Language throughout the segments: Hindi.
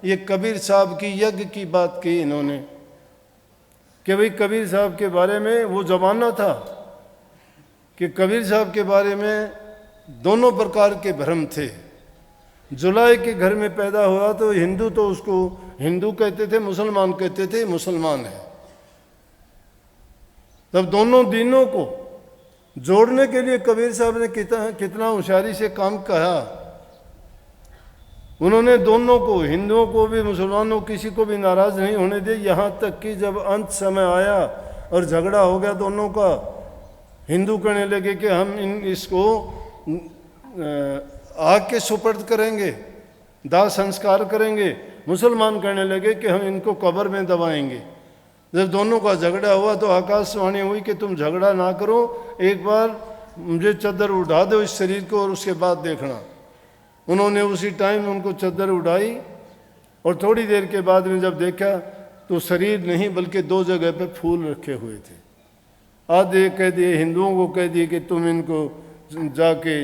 ये कबीर साहब की यज्ञ की बात की इन्होंने कि भाई कबीर साहब के बारे में वो ज़माना था कि कबीर साहब के बारे में दोनों प्रकार के भ्रम थे। जुलाई के घर में पैदा हुआ तो हिंदू तो उसको हिंदू कहते थे, मुसलमान कहते थे मुसलमान है। तब दोनों दीनों को जोड़ने के लिए कबीर साहब ने कितना होशियारी से काम कहा। उन्होंने दोनों को, हिंदुओं को भी मुसलमानों किसी को भी नाराज नहीं होने दिया। यहाँ तक कि जब अंत समय आया और झगड़ा हो गया दोनों का, हिंदू कहने लगे कि हम इसको आग के सुपर्द करेंगे, दाह संस्कार करेंगे। मुसलमान कहने लगे कि हम इनको कब्र में दबाएंगे। जब दोनों का झगड़ा हुआ तो आकाशवाणी हुई कि तुम झगड़ा ना करो, एक बार मुझे चद्दर उड़ा दो इस शरीर को और उसके बाद देखना। उन्होंने उसी टाइम उनको चद्दर उड़ाई और थोड़ी देर के बाद में जब देखा तो शरीर नहीं बल्कि दो जगह पे फूल रखे हुए थे। आधे कह दिए, हिंदुओं को कह दिए कि तुम इनको जाके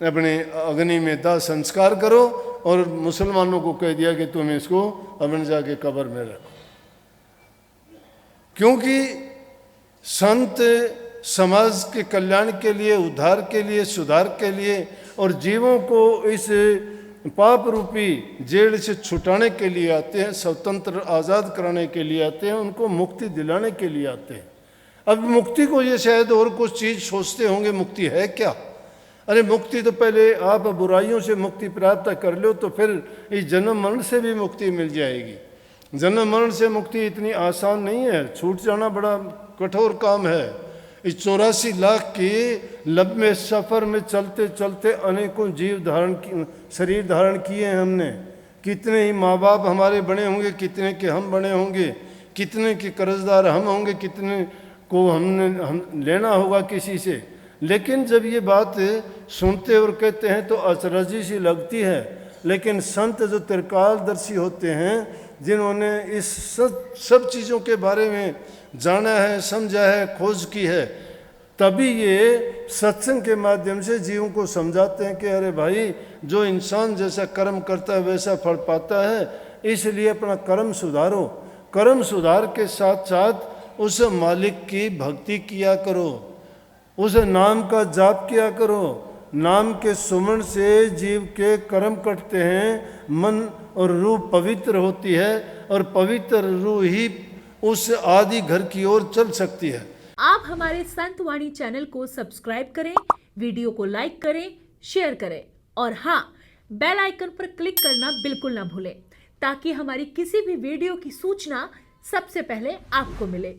अपने अग्नि में दाह संस्कार करो, और मुसलमानों को कह दिया कि तुम इसको अपने जाके कब्र में रखो। क्योंकि संत समाज के कल्याण के लिए, उद्धार के लिए, सुधार के लिए और जीवों को इस पाप रूपी जेल से छुटाने के लिए आते हैं, स्वतंत्र आज़ाद कराने के लिए आते हैं, उनको मुक्ति दिलाने के लिए आते हैं। अब मुक्ति को ये शायद और कुछ चीज़ सोचते होंगे, मुक्ति है क्या? अरे मुक्ति तो पहले आप बुराइयों से मुक्ति प्राप्त कर लो तो फिर इस जन्म मरण से भी मुक्ति मिल जाएगी। जन्म मरण से मुक्ति इतनी आसान नहीं है, छूट जाना बड़ा कठोर काम है। इस 84 लाख के लंबे सफ़र में चलते चलते अनेकों शरीर धारण किए हैं हमने। कितने ही माँ बाप हमारे बने होंगे, कितने के हम बने होंगे, कितने के कर्जदार हम होंगे, कितने को हम लेना होगा किसी से। लेकिन जब ये बात सुनते और कहते हैं तो अचरजी सी लगती है। लेकिन संत जो त्रिकालदर्शी होते हैं, जिन्होंने इस सब चीज़ों के बारे में जाना है, समझा है, खोज की है, तभी ये सत्संग के माध्यम से जीवों को समझाते हैं कि अरे भाई, जो इंसान जैसा कर्म करता है वैसा फल पाता है, इसलिए अपना कर्म सुधारो। कर्म सुधार के साथ साथ उस मालिक की भक्ति किया करो, उस नाम का जाप किया करो। नाम के सुमन से जीव के कर्म कटते हैं, मन और रूह पवित्र होती है और पवित्र रूह ही उस आदि घर की ओर चल सकती है। आप हमारे संत वाणी चैनल को सब्सक्राइब करें, वीडियो को लाइक करें, शेयर करें और हाँ, बेल आइकन पर क्लिक करना बिल्कुल ना भूलें, ताकि हमारी किसी भी वीडियो की सूचना सबसे पहले आपको मिले।